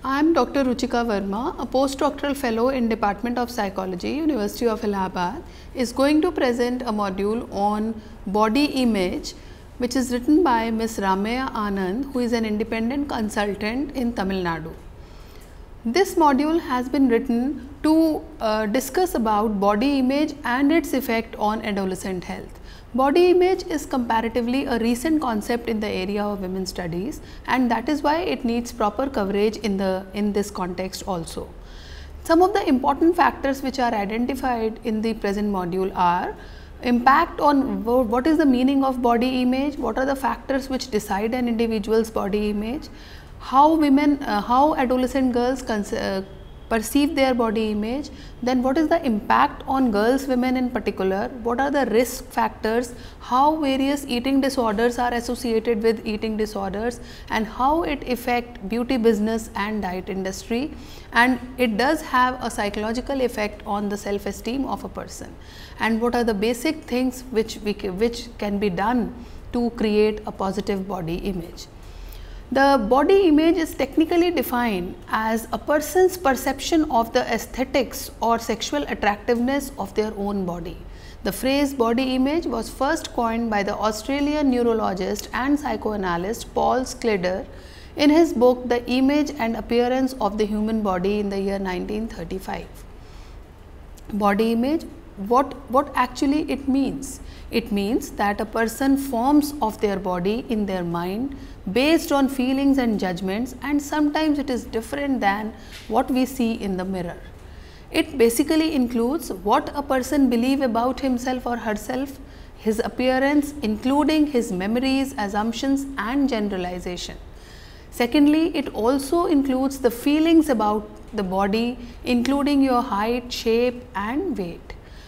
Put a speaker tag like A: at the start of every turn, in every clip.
A: I am Dr. Ruchika Verma, a postdoctoral fellow in Department of Psychology, University of Allahabad, is going to present a module on body image, which is written by Ms. Ramaya Anand, who is an independent consultant in Tamil Nadu. This module has been written to discuss about body image and its effect on adolescent health. Body image is comparatively a recent concept in the area of women's studies, and that is why it needs proper coverage in this context also. Some of the important factors which are identified in the present module are impact on what is the meaning of body image, what are the factors which decide an individual's body image, how adolescent girls perceive their body image, then what is the impact on girls, women in particular, what are the risk factors, how various eating disorders are associated with eating disorders, and how it affects beauty business and diet industry, and it does have a psychological effect on the self-esteem of a person, and what are the basic things which can be done to create a positive body image. The body image is technically defined as a person's perception of the aesthetics or sexual attractiveness of their own body. The phrase body image was first coined by the Australian neurologist and psychoanalyst Paul Sclater in his book The Image and Appearance of the Human Body in the year 1935. Body image, what actually it means? It means that a person forms of their body in their mind based on feelings and judgments, and sometimes it is different than what we see in the mirror. It basically includes what a person believes about himself or herself, his appearance, including his memories, assumptions and generalization. Secondly, it also includes the feelings about the body, including your height, shape and weight.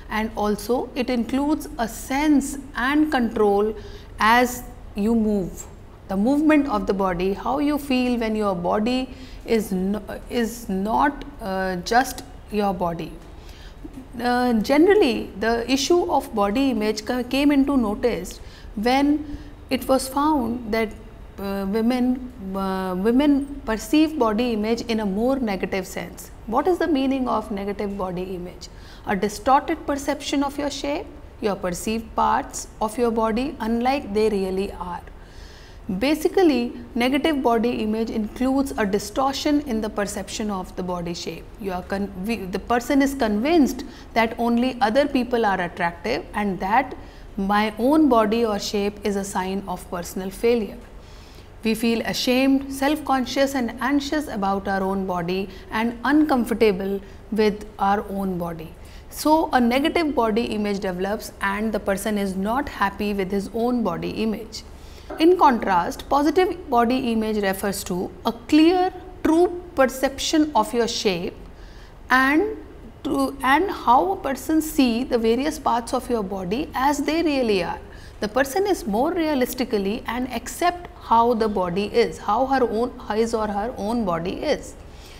A: And also it includes a sense and control as you move. The movement of the body, how you feel when your body is not just your body. Generally, the issue of body image came into notice when it was found that women perceive body image in a more negative sense. What is the meaning of negative body image? A distorted perception of your shape, your perceived parts of your body unlike they really are. Basically, negative body image includes a distortion in the perception of the body shape. The person is convinced that only other people are attractive and that my own body or shape is a sign of personal failure. We feel ashamed, self-conscious and anxious about our own body and uncomfortable with our own body. So, a negative body image develops and the person is not happy with his own body image. In contrast, positive body image refers to a clear, true perception of your shape and how a person sees the various parts of your body as they really are. The person is more realistically and accept how the body is, how his or her own body is.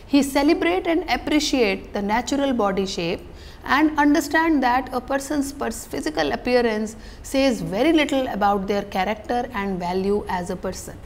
A: He celebrate and appreciate the natural body shape and understand that a person's physical appearance says very little about their character and value as a person.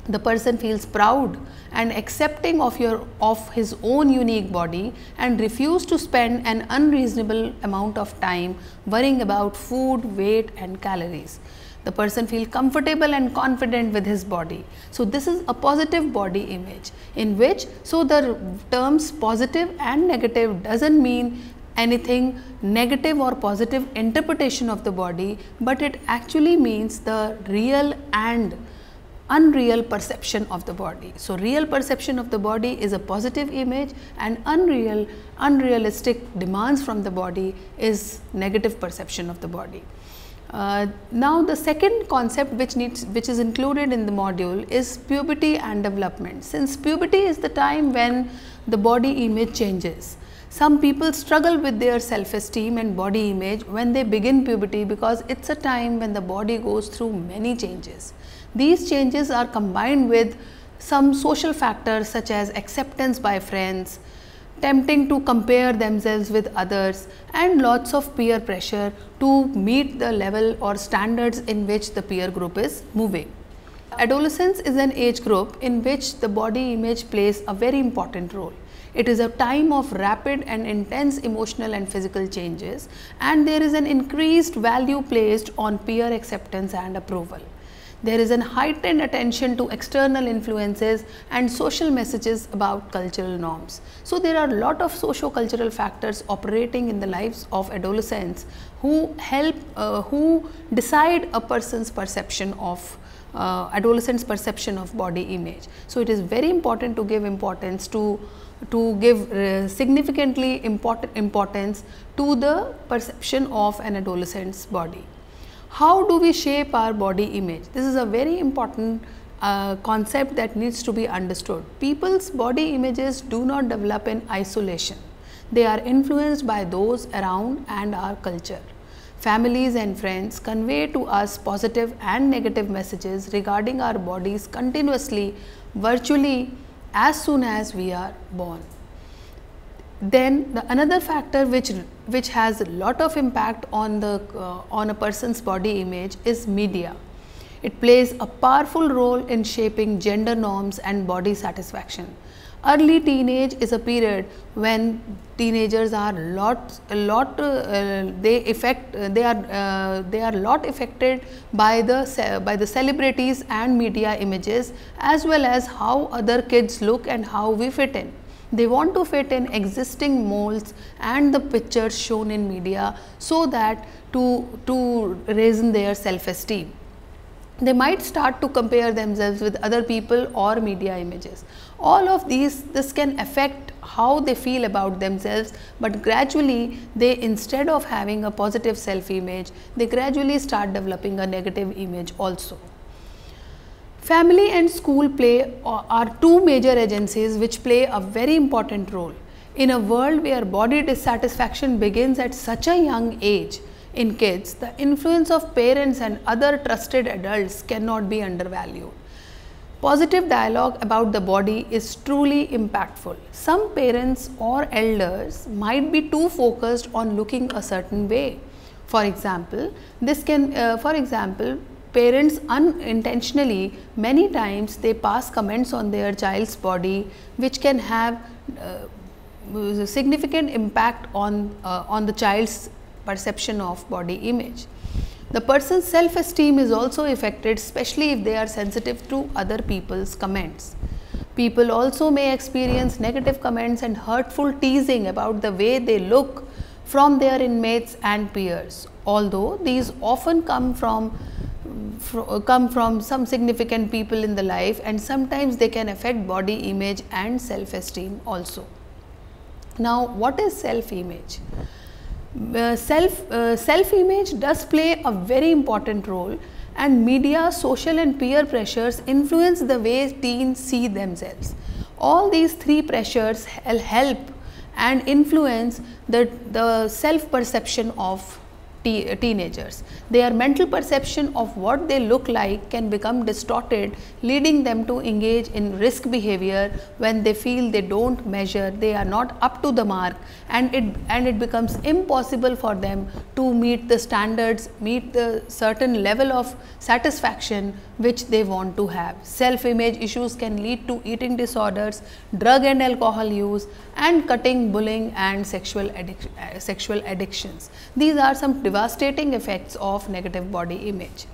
A: The person feels proud and accepting of his own unique body and refuse to spend an unreasonable amount of time worrying about food, weight and calories. The person feels comfortable and confident with his body. So, this is a positive body image in which, so the terms positive and negative doesn't mean anything negative or positive interpretation of the body, but it actually means the real and unreal perception of the body. So, real perception of the body is a positive image and unrealistic demands from the body is negative perception of the body. Now, the second concept which is included in the module is puberty and development. Since puberty is the time when the body image changes. Some people struggle with their self-esteem and body image when they begin puberty because it's a time when the body goes through many changes. These changes are combined with some social factors such as acceptance by friends, tempting to compare themselves with others and lots of peer pressure to meet the level or standards in which the peer group is moving. Adolescence is an age group in which the body image plays a very important role. It is a time of rapid and intense emotional and physical changes, and there is an increased value placed on peer acceptance and approval. There is an heightened attention to external influences and social messages about cultural norms. So, there are a lot of socio-cultural factors operating in the lives of adolescents who help, who decide a person's perception of adolescent's perception of body image. So, it is very important to give importance to give significantly importance to the perception of an adolescent's body. How do we shape our body image? This is a very important concept that needs to be understood. People's body images do not develop in isolation. They are influenced by those around and our culture. Families and friends convey to us positive and negative messages regarding our bodies continuously, virtually as soon as we are born. Then another factor which has a lot of impact on a person's body image is media. It plays a powerful role in shaping gender norms and body satisfaction. Early teenage is a period when teenagers are they are lot affected by the celebrities and media images, as well as how other kids look and how we fit in. They want to fit in existing molds and the pictures shown in media, so that to raise their self-esteem. They might start to compare themselves with other people or media images. All of this can affect how they feel about themselves, but gradually they, instead of having a positive self-image, they gradually start developing a negative image also. Family and school are two major agencies which play a very important role. In a world where body dissatisfaction begins at such a young age, in kids, the influence of parents and other trusted adults cannot be undervalued. Positive dialogue about the body is truly impactful. Some parents or elders might be too focused on looking a certain way. For example, parents unintentionally, many times they pass comments on their child's body which can have significant impact on the child's perception of body image. The person's self-esteem is also affected, especially if they are sensitive to other people's comments. People also may experience negative comments and hurtful teasing about the way they look from their inmates and peers, although these often come from some significant people in the life, and sometimes they can affect body image and self-esteem also. Now, what is self-image? Self-image does play a very important role, and media, social and peer pressures influence the way teens see themselves. All these three pressures help and influence the self-perception of teenagers. Their mental perception of what they look like can become distorted, leading them to engage in risk behavior when they feel they don't measure, they are not up to the mark, and it becomes impossible for them to meet the standards, meet the certain level of satisfaction which they want to have. Self-image issues can lead to eating disorders, drug and alcohol use, and cutting, bullying and sexual addictions. These are some devastating effects of negative body image.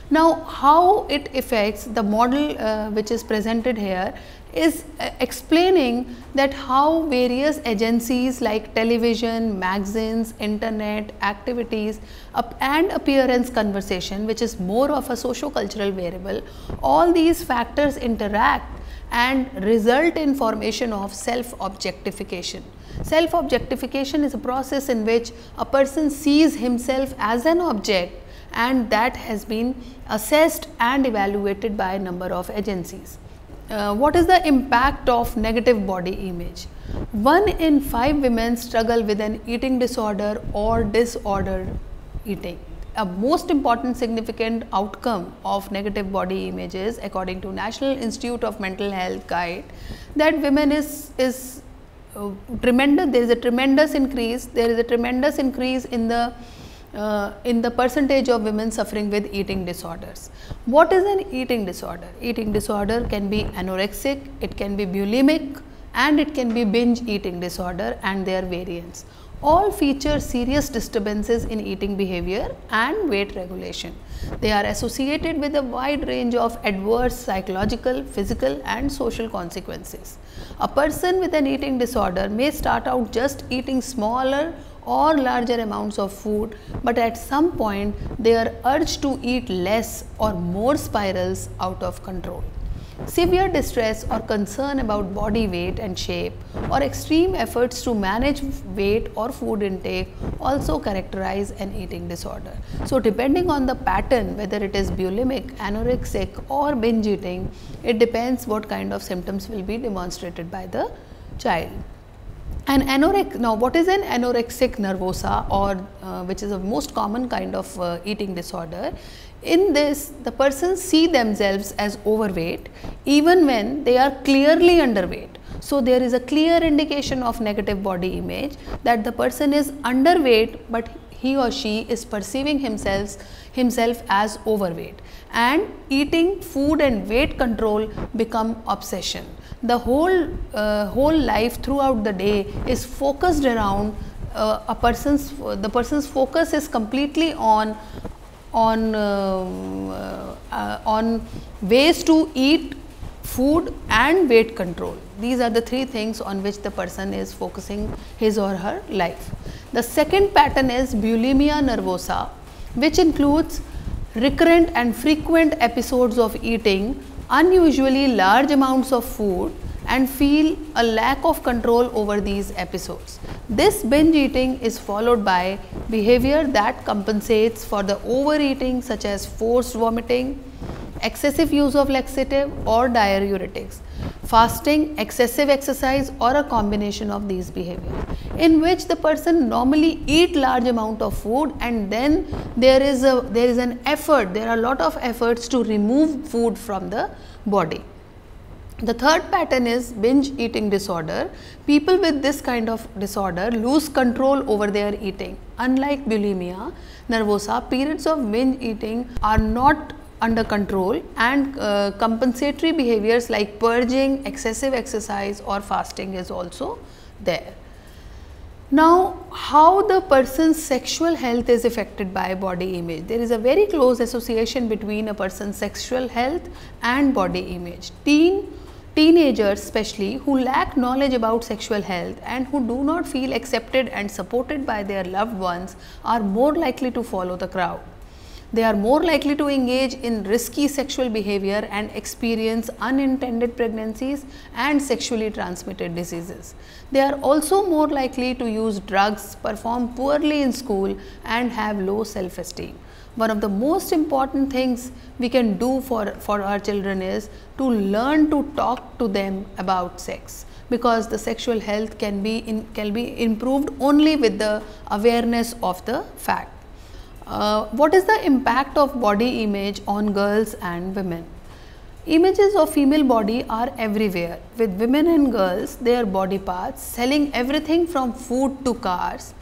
A: Now, how it affects, the model which is presented here is explaining that how various agencies like television, magazines, internet, activities and appearance conversation, which is more of a socio-cultural variable, all these factors interact and result in formation of self-objectification. Self-objectification is a process in which a person sees himself as an object, and that has been assessed and evaluated by a number of agencies. What is the impact of negative body image? 1 in 5 women struggle with an eating disorder or disordered eating. A most important significant outcome of negative body images, according to National Institute of Mental Health guide, that women is tremendous. There is a tremendous increase in the in the percentage of women suffering with eating disorders. What is an eating disorder? Eating disorder can be anorexic, it can be bulimic, and it can be binge eating disorder and their variants. All feature serious disturbances in eating behavior and weight regulation. They are associated with a wide range of adverse psychological, physical and social consequences. A person with an eating disorder may start out just eating smaller or larger amounts of food, but at some point their urge to eat less or more spirals out of control. Severe distress or concern about body weight and shape or extreme efforts to manage weight or food intake also characterize an eating disorder. So, depending on the pattern, whether it is bulimic, anorexic or binge eating, it depends what kind of symptoms will be demonstrated by the child. Now, what is an anorexic nervosa, or which is a most common kind of eating disorder? In this, the persons see themselves as overweight even when they are clearly underweight. So, there is a clear indication of negative body image that the person is underweight, but he or she is perceiving himself as overweight, and eating, food and weight control become obsession. The whole life throughout the day is focused around the person's focus is completely on ways to eat, food and weight control. These are the three things on which the person is focusing his or her life. The second pattern is bulimia nervosa, which includes recurrent and frequent episodes of eating unusually large amounts of food and feel a lack of control over these episodes. This binge eating is followed by behavior that compensates for the overeating, such as forced vomiting, excessive use of laxative or diuretics, fasting, excessive exercise or a combination of these behaviors, in which the person normally eat large amount of food and then there is an effort, there are a lot of efforts to remove food from the body. The third pattern is binge eating disorder. People with this kind of disorder lose control over their eating. Unlike bulimia nervosa, periods of binge eating are not under control, and compensatory behaviors like purging, excessive exercise or fasting is also there. Now, how the person's sexual health is affected by body image? There is a very close association between a person's sexual health and body image. Teenagers especially, who lack knowledge about sexual health and who do not feel accepted and supported by their loved ones, are more likely to follow the crowd. They are more likely to engage in risky sexual behavior and experience unintended pregnancies and sexually transmitted diseases. They are also more likely to use drugs, perform poorly in school and have low self-esteem. One of the most important things we can do for our children is to learn to talk to them about sex, because the sexual health can be improved only with the awareness of the fact. What is the impact of body image on girls and women? Images of female body are everywhere, with women and girls, their body parts selling everything from food to cars,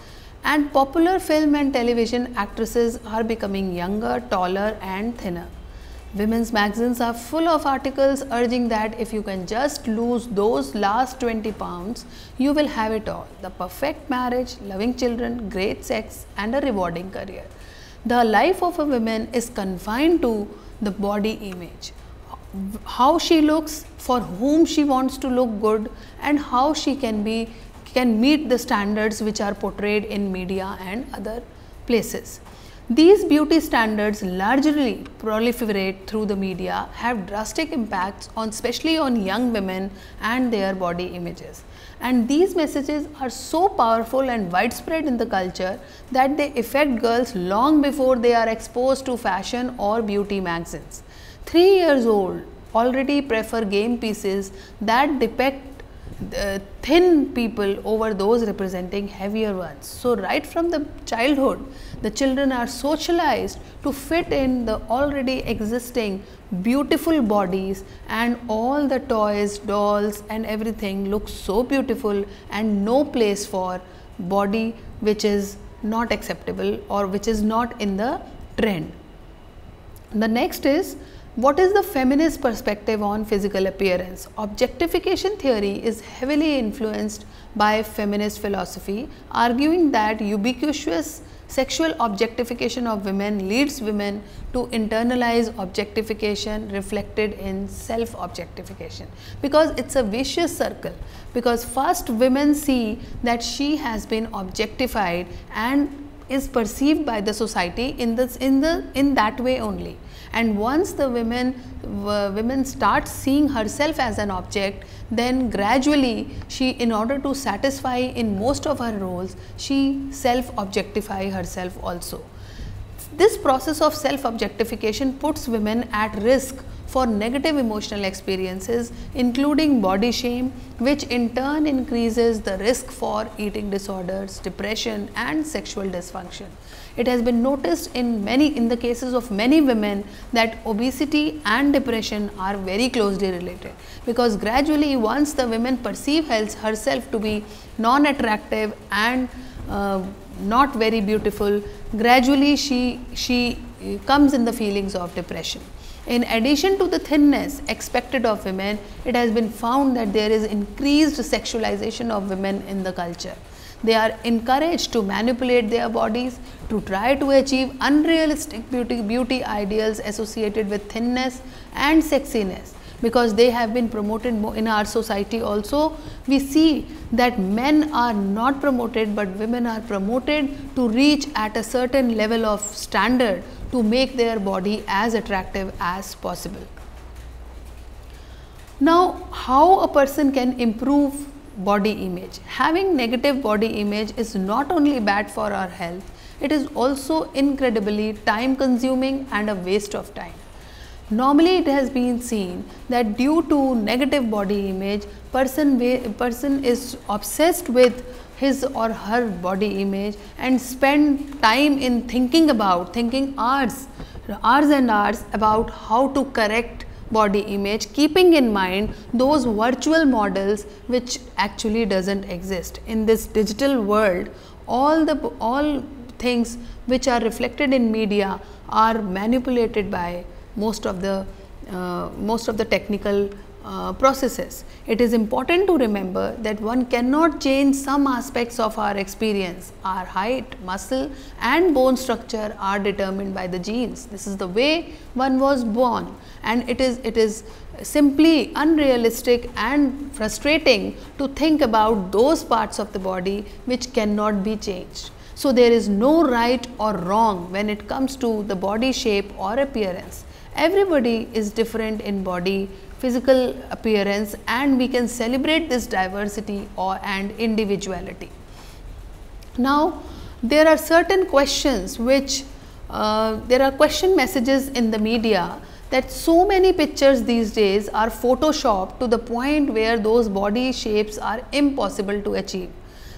A: and popular film and television actresses are becoming younger, taller and thinner. Women's magazines are full of articles urging that if you can just lose those last 20 pounds, you will have it all: the perfect marriage, loving children, great sex and a rewarding career. The life of a woman is confined to the body image, how she looks, for whom she wants to look good, and how she can meet the standards which are portrayed in media and other places. These beauty standards largely proliferate through the media, have drastic impacts on, especially on young women and their body images. And these messages are so powerful and widespread in the culture that they affect girls long before they are exposed to fashion or beauty magazines. 3 years old already prefer game pieces that depict thin people over those representing heavier ones. So, right from the childhood, the children are socialized to fit in the already existing beautiful bodies, and all the toys, dolls and everything looks so beautiful, and no place for body which is not acceptable or which is not in the trend. The next is, what is the feminist perspective on physical appearance? Objectification theory is heavily influenced by feminist philosophy, arguing that ubiquitous sexual objectification of women leads women to internalize objectification reflected in self objectification, because it's a vicious circle. Because first women see that she has been objectified and is perceived by the society in that way only, and once the women start seeing herself as an object, then gradually she, in order to satisfy in most of her roles, she self objectify herself also. This process of self objectification puts women at risk for negative emotional experiences, including body shame, which in turn increases the risk for eating disorders, depression and sexual dysfunction. It has been noticed in the cases of many women that obesity and depression are very closely related, because gradually once the women perceive herself to be non-attractive and not very beautiful, gradually she comes in the feelings of depression. In addition to the thinness expected of women, it has been found that there is increased sexualization of women in the culture. They are encouraged to manipulate their bodies to try to achieve unrealistic beauty ideals associated with thinness and sexiness, because they have been promoted more in our society. Also, we see that men are not promoted, but women are promoted to reach at a certain level of standard to make their body as attractive as possible. Now, how a person can improve body image? Having negative body image is not only bad for our health, it is also incredibly time consuming and a waste of time. Normally, it has been seen that due to negative body image, person is obsessed with his or her body image and spend time in thinking hours and hours about how to correct body image, keeping in mind those virtual models which actually doesn't exist. In this digital world, all things which are reflected in media are manipulated by most of the technical processes. It is important to remember that one cannot change some aspects of our experience. Our height, muscle and bone structure are determined by the genes. This is the way one was born, and it is simply unrealistic and frustrating to think about those parts of the body which cannot be changed. So, there is no right or wrong when it comes to the body shape or appearance. Everybody is different in body, physical appearance, and we can celebrate this diversity and individuality. Now, there are certain questions which there are question messages in the media that so many pictures these days are photoshopped to the point where those body shapes are impossible to achieve.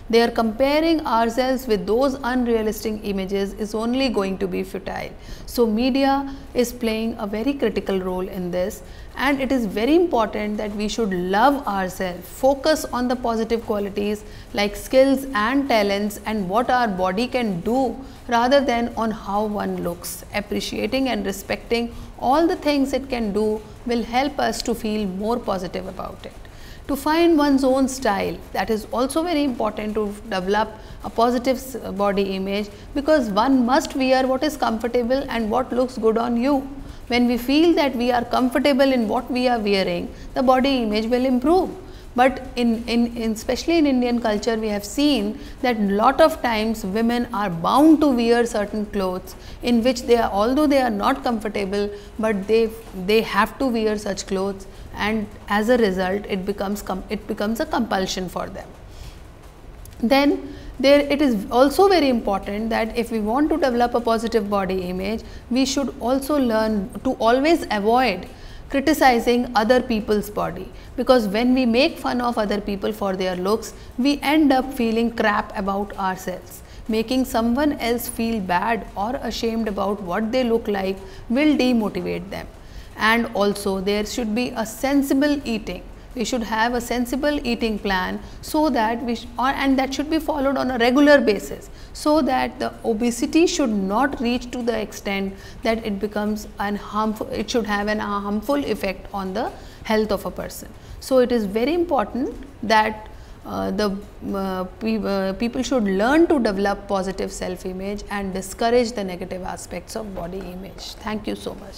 A: They are comparing ourselves with those unrealistic images is only going to be futile. So, media is playing a very critical role in this, and it is very important that we should love ourselves, focus on the positive qualities like skills and talents and what our body can do rather than on how one looks. Appreciating and respecting all the things it can do will help us to feel more positive about it. To find one's own style, that is also very important to develop a positive body image, because one must wear what is comfortable and what looks good on you. When we feel that we are comfortable in what we are wearing, the body image will improve. But especially in Indian culture, we have seen that lot of times women are bound to wear certain clothes in which they are, although they are not comfortable, but they have to wear such clothes, and as a result it becomes a compulsion for them. Then it is also very important that if we want to develop a positive body image, we should also learn to always avoid criticizing other people's body, because when we make fun of other people for their looks, we end up feeling crap about ourselves. Making someone else feel bad or ashamed about what they look like will demotivate them. And also there should be a sensible eating. we should have a sensible eating plan, so that and that should be followed on a regular basis, so that the obesity should not reach to the extent that it becomes it should have a harmful effect on the health of a person. So it is very important that people should learn to develop positive self image and discourage the negative aspects of body image. Thank you so much.